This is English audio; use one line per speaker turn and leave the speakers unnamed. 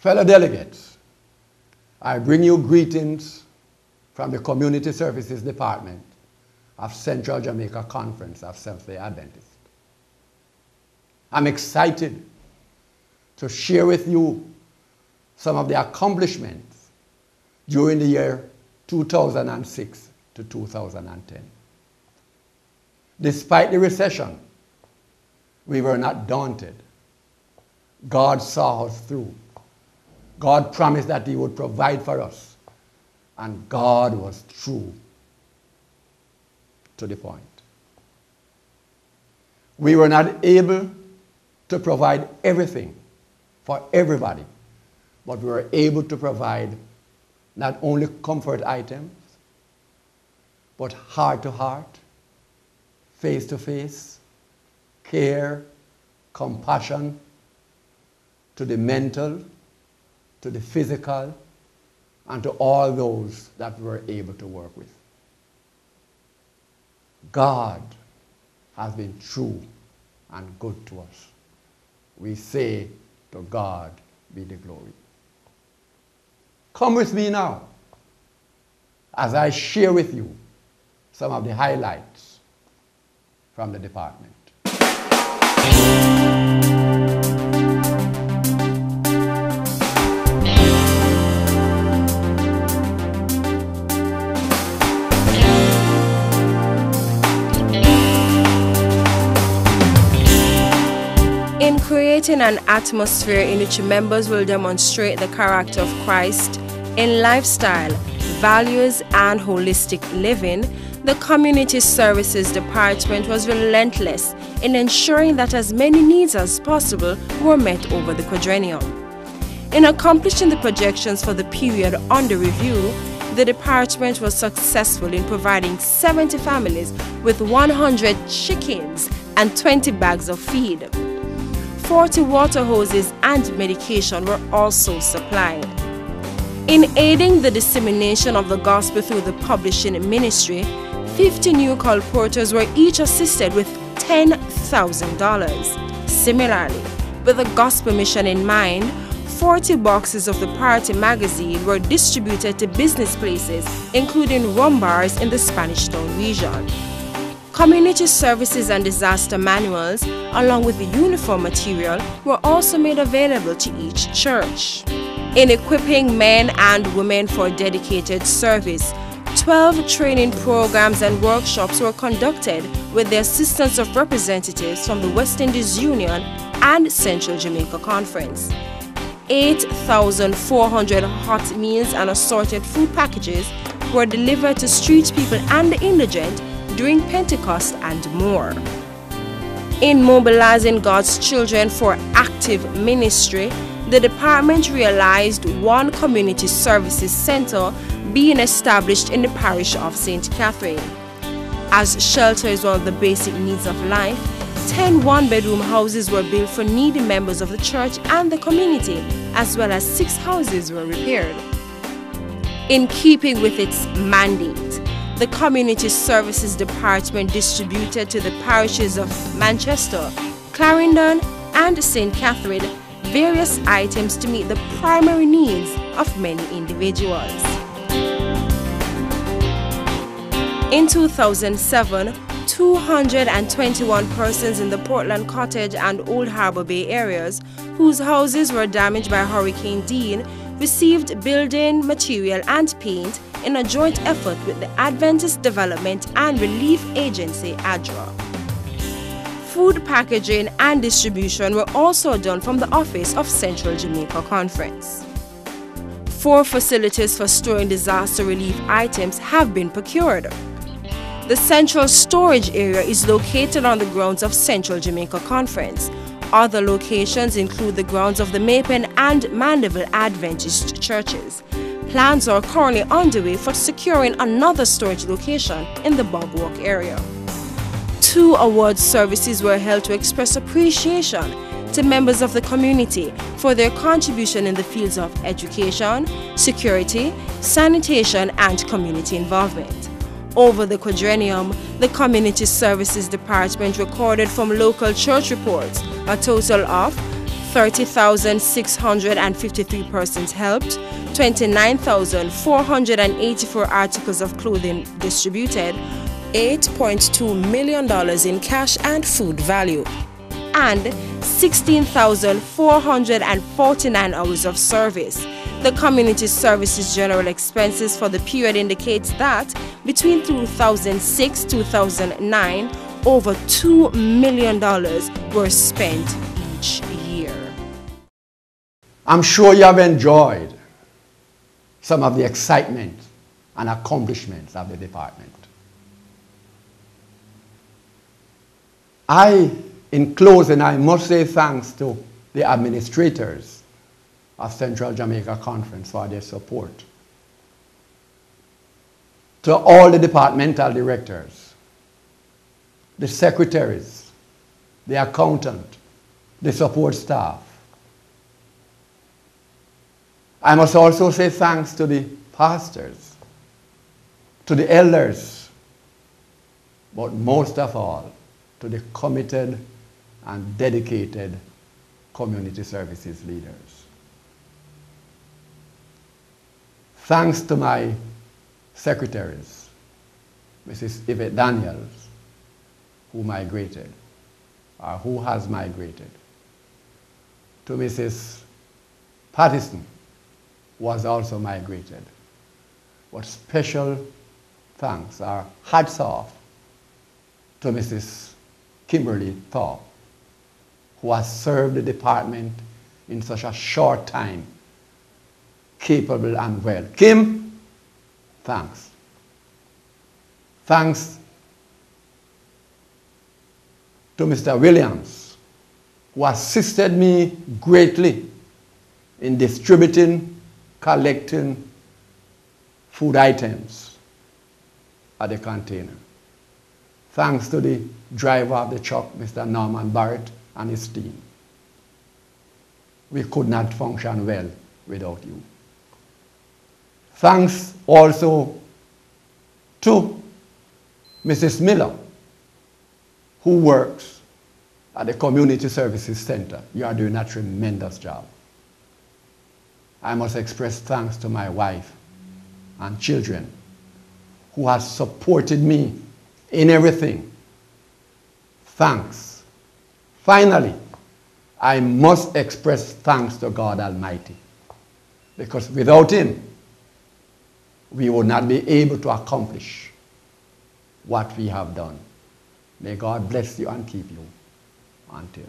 Fellow delegates, I bring you greetings from the Community Services Department of Central Jamaica Conference of Seventh-day Adventists. I'm excited to share with you some of the accomplishments during the year 2006 to 2010. Despite the recession, we were not daunted. God saw us through. God promised that He would provide for us, and God was true to the point. We were not able to provide everything for everybody, but we were able to provide not only comfort items, but heart-to-heart, face-to-face, care, compassion to the mental, to the physical, and to all those that we were able to work with. God has been true and good to us. We say, to God be the glory. Come with me now as I share with you some of the highlights from the department.
In creating an atmosphere in which members will demonstrate the character of Christ in lifestyle, values, and holistic living, the Community Services Department was relentless in ensuring that as many needs as possible were met over the quadrennium. In accomplishing the projections for the period under review, the department was successful in providing 70 families with 100 chickens and 20 bags of feed. 40 water hoses and medication were also supplied. In aiding the dissemination of the gospel through the publishing ministry, 50 new colporteurs were each assisted with $10,000. Similarly, with the gospel mission in mind, 40 boxes of the Party magazine were distributed to business places, including rum bars in the Spanish Town region. Community services and disaster manuals, along with the uniform material, were also made available to each church. In equipping men and women for dedicated service, 12 training programs and workshops were conducted with the assistance of representatives from the West Indies Union and Central Jamaica Conference. 8,400 hot meals and assorted food packages were delivered to street people and the indigent during Pentecost and more. In mobilizing God's children for active ministry, the department realized one community services center being established in the parish of St. Catherine. As shelter is one of the basic needs of life, 10 one-bedroom houses were built for needy members of the church and the community, as well as 6 houses were repaired. In keeping with its mandate, the Community Services Department distributed to the parishes of Manchester, Clarendon, and St. Catherine various items to meet the primary needs of many individuals. In 2007, 221 persons in the Portland Cottage and Old Harbor Bay areas, whose houses were damaged by Hurricane Dean, received building material and paint in a joint effort with the Adventist Development and Relief Agency, ADRA. Food packaging and distribution were also done from the office of Central Jamaica Conference. 4 facilities for storing disaster relief items have been procured. The central storage area is located on the grounds of Central Jamaica Conference. Other locations include the grounds of the Mapen and Mandeville Adventist churches. Plans are currently underway for securing another storage location in the Bogwalk area. 2 award services were held to express appreciation to members of the community for their contribution in the fields of education, security, sanitation, and community involvement. Over the quadrennium, the Community Services Department recorded from local church reports a total of 30,653 persons helped, 29,484 articles of clothing distributed, $8.2 million in cash and food value, and 16,449 hours of service. The community services general expenses for the period indicates that between 2006-2009, over $2 million were spent each year.
I'm sure you have enjoyed some of the excitement and accomplishments of the department. In closing, I must say thanks to the administrators of Central Jamaica Conference for their support. To all the departmental directors, the secretaries, the accountant, the support staff. I must also say thanks to the pastors, to the elders, but most of all, to the committed and dedicated community services leaders. Thanks to my secretaries, Mrs. Yvette Daniels, who migrated, or who has migrated, to Mrs. Pattison, who has also migrated. But special thanks, or hats off, to Mrs. Kimberly Thorpe, who has served the department in such a short time, capable and well. Kim, thanks. Thanks to Mr. Williams, who assisted me greatly in distributing, collecting food items at the container. Thanks to the driver of the truck, Mr. Norman Barrett, and his team. We could not function well without you. Thanks also to Mrs. Miller, who works at the Community Services Center. You are doing a tremendous job. I must express thanks to my wife and children, who has supported me in everything. Thanks. Finally, I must express thanks to God Almighty, because without Him, we would not be able to accomplish what we have done. May God bless you and keep you until.